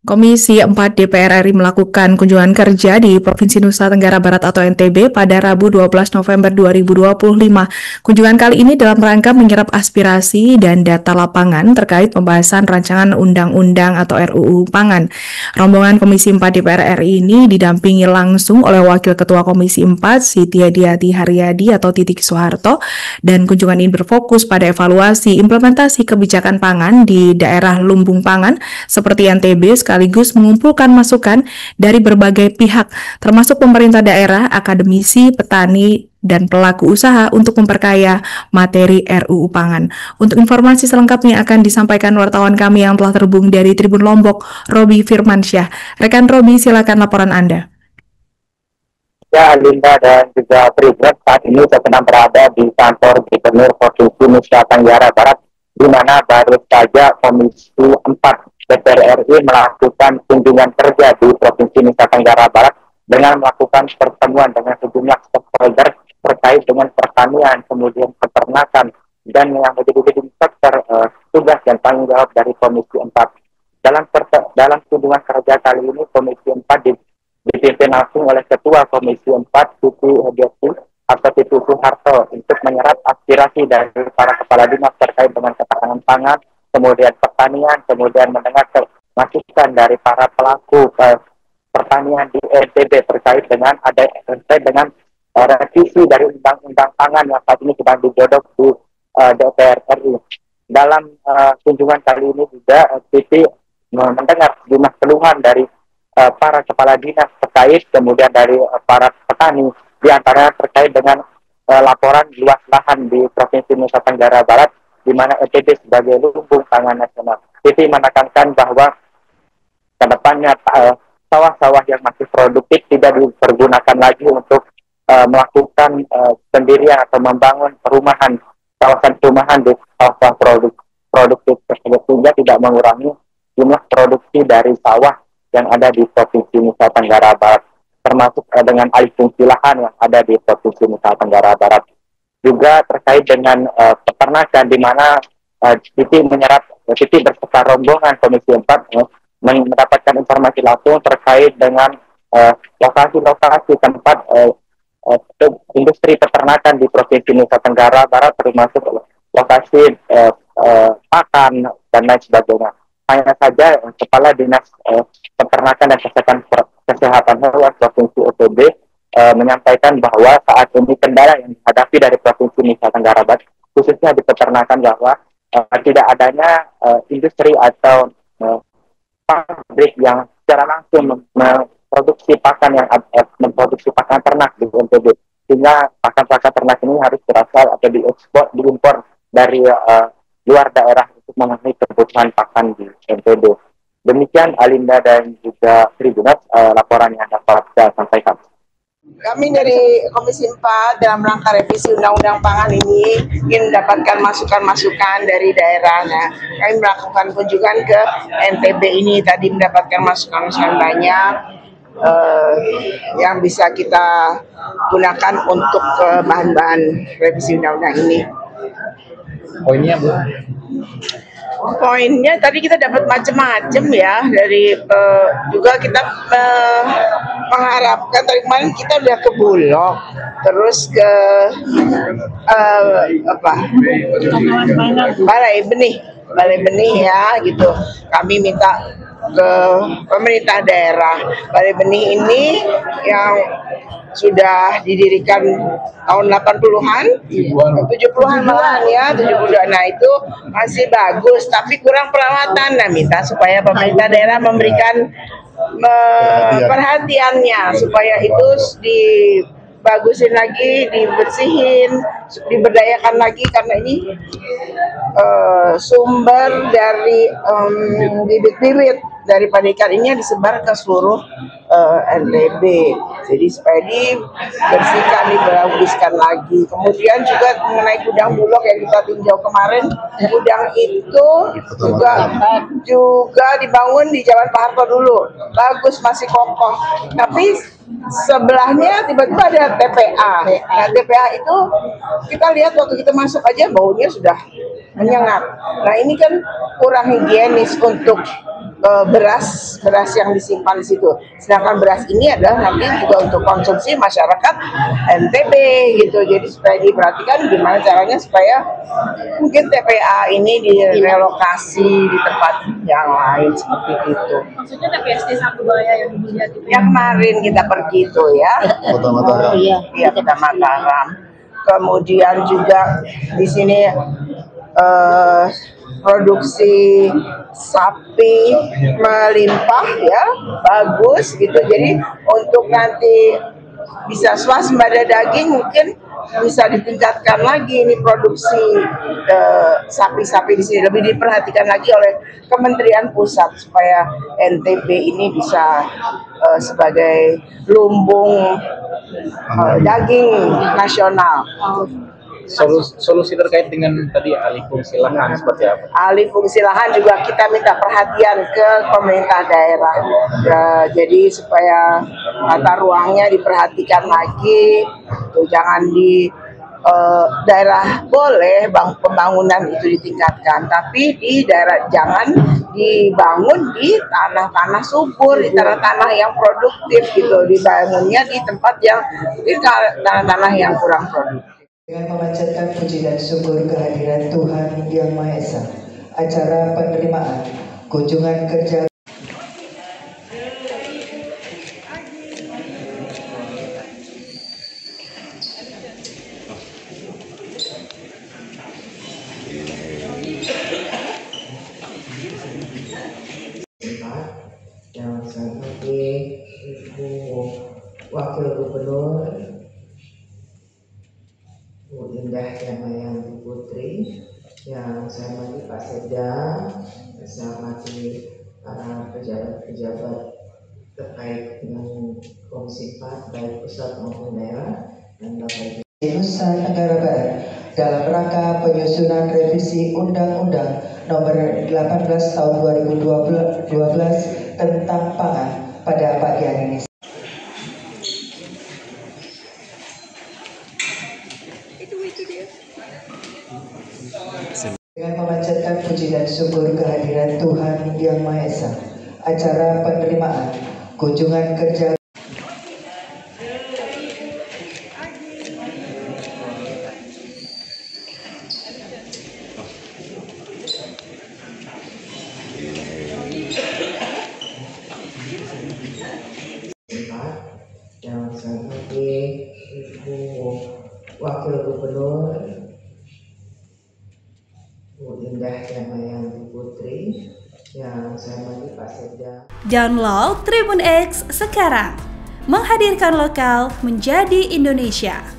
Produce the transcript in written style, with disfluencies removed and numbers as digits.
Komisi 4 DPR RI melakukan kunjungan kerja di Provinsi Nusa Tenggara Barat atau NTB pada Rabu 12 November 2025. Kunjungan kali ini dalam rangka menyerap aspirasi dan data lapangan terkait pembahasan rancangan undang-undang atau RUU Pangan. Rombongan Komisi 4 DPR RI ini didampingi langsung oleh Wakil Ketua Komisi 4 Siti Hadiati Haryadi atau Titik Soeharto, dan kunjungan ini berfokus pada evaluasi implementasi kebijakan pangan di daerah lumbung pangan seperti NTB, sekaligus mengumpulkan masukan dari berbagai pihak, termasuk pemerintah daerah, akademisi, petani, dan pelaku usaha untuk memperkaya materi RUU Pangan. Untuk informasi selengkapnya akan disampaikan wartawan kami yang telah terhubung dari Tribun Lombok, Robi Firmansyah. Rekan Robi, silakan laporan Anda. Ya, Linda dan juga Tribun, saat ini saya sedang berada di kantor Gubernur Provinsi Nusa Tenggara Barat, di mana baru saja Komisi 4 DPR RI melakukan kunjungan kerja di Provinsi Nusa Tenggara Barat dengan melakukan pertemuan dengan sejumlah stakeholder terkait dengan pertanian, kemudian peternakan, dan yang menjadi sektor tugas dan tanggung jawab dari Komisi 4. Dalam kunjungan kerja kali ini, Komisi 4 dipimpin langsung oleh Ketua Komisi 4, Siti Hadiati atau Titik Soeharto, untuk menyerap aspirasi dari para kepala dinas terkait dengan ketahanan pangan, kemudian pertanian, kemudian mendengar masukan dari para pelaku pertanian di NTB terkait dengan revisi dari undang-undang pangan yang saat ini sedang digodok di DPR RI. Dalam kunjungan kali ini juga Titi mendengar sejumlah keluhan dari para kepala dinas terkait, kemudian dari para petani, di antaranya terkait dengan laporan luas lahan di Provinsi Nusa Tenggara Barat, di mana NTB sebagai lumbung pangan nasional. Titi menekankan bahwa kedepannya sawah-sawah yang masih produktif tidak dipergunakan lagi untuk melakukan pendirian atau membangun kawasan perumahan di kawasan produktif tersebut, sehingga tidak mengurangi jumlah produksi dari sawah yang ada di Provinsi Nusa Tenggara Barat, termasuk dengan alih fungsi lahan yang ada di Provinsi Nusa Tenggara Barat. Juga terkait dengan peternakan, di mana Titi berserta rombongan Komisi 4 mendapatkan informasi langsung terkait dengan lokasi-lokasi tempat industri peternakan di Provinsi Nusa Tenggara Barat, termasuk lokasi pakan dan lain sebagainya. Hanya saja Kepala Dinas Peternakan dan Kesehatan Hewan Provinsi NTB menyampaikan bahwa saat ini kendala yang dihadapi dari Provinsi Nusa Tenggara Barat, khususnya di peternakan, bahwa tidak adanya industri atau pabrik yang secara langsung memproduksi pakan ternak di NTB, sehingga pakan ternak ini harus berasal atau diimpor dari luar daerah untuk memenuhi kebutuhan pakan di NTB. Demikian Alinda dan juga Tribunas, laporan yang dapat saya sampaikan. Kami dari Komisi 4 dalam rangka revisi Undang-Undang Pangan ini ingin mendapatkan masukan-masukan dari daerah. Nah, kami melakukan kunjungan ke NTB ini, tadi mendapatkan masukan-masukan banyak yang bisa kita gunakan untuk bahan-bahan revisi Undang-Undang ini. Poinnya, Bu? Poinnya tadi kita dapat macam-macam ya, dari juga kita mengharapkan, tadi kemarin kita udah ke Bulog, terus ke Balai Benih ya gitu. Kami minta ke pemerintah daerah. Balai Benih ini yang sudah didirikan tahun 80-an, 70-an malahan ya, 70-an. Nah, itu masih bagus, tapi kurang perawatan. Nah, minta supaya pemerintah daerah memberikan perhatiannya, supaya itu dibagusin lagi, dibersihin, diberdayakan lagi, karena ini sumber dari bibit-bibit daripada ikan ini yang disebar ke seluruh NTB. Jadi supaya dibersihkan, dibaguskan lagi. Kemudian juga mengenai gudang Bulog yang kita tinjau kemarin, gudang itu juga dibangun di zaman Pak Harto dulu. Bagus, masih kokoh. Tapi sebelahnya tiba-tiba ada TPA. Nah, TPA itu kita lihat waktu kita masuk aja baunya sudah menyengat. Nah, ini kan kurang higienis untuk beras yang disimpan di situ. Sedangkan beras ini adalah nanti juga untuk konsumsi masyarakat NTB gitu. Jadi supaya diperhatikan gimana caranya supaya mungkin TPA ini direlokasi di tempat yang lain seperti itu. Maksudnya TPSD Samudaya yang dilihat itu? Yang kemarin kita pergi itu ya. Kota Mataram. Iya, Kota Mataram. Kemudian juga di sini produksi sapi melimpah ya, bagus gitu. Jadi untuk nanti bisa swasembada daging mungkin bisa ditingkatkan lagi ini produksi sapi-sapi di sini, lebih diperhatikan lagi oleh Kementerian Pusat supaya NTB ini bisa sebagai lumbung daging nasional. Solusi terkait dengan tadi alih fungsi lahan seperti apa? Alih fungsi lahan juga kita minta perhatian ke pemerintah daerah. Jadi supaya tata ruangnya diperhatikan lagi, tuh, jangan di daerah boleh pembangunan itu ditingkatkan, tapi di daerah jangan dibangun di tanah-tanah subur, di tanah-tanah yang produktif gitu, dibangunnya di tempat yang di tanah-tanah yang kurang produktif. Dengan memanjatkan puji dan syukur kehadiran Tuhan Yang Maha Esa, acara penerimaan kunjungan kerja yang saya hormati Ibu Wakil Gubernur Bu Indah Yamayanti Putri, yang saya hormati Pak Sekda, saya hormati para pejabat-pejabat terkait dengan Komisi 4 baik pusat maupun daerah, dan Bapak Ibu Nusa Tenggara Barat dalam rangka penyusunan revisi Undang-Undang Nomor 18 Tahun 2012 tentang pangan pada pagi hari ini. Dengan memanjatkan puji dan syukur kehadiran Tuhan Yang Maha Esa, acara penerimaan kunjungan kerja yang saya hormati Ibu Wakil Gubernur Bu Indah Yamayanti Putri, yang saya hormati Pak Sekda. Download Tribun X sekarang, menghadirkan lokal menjadi Indonesia.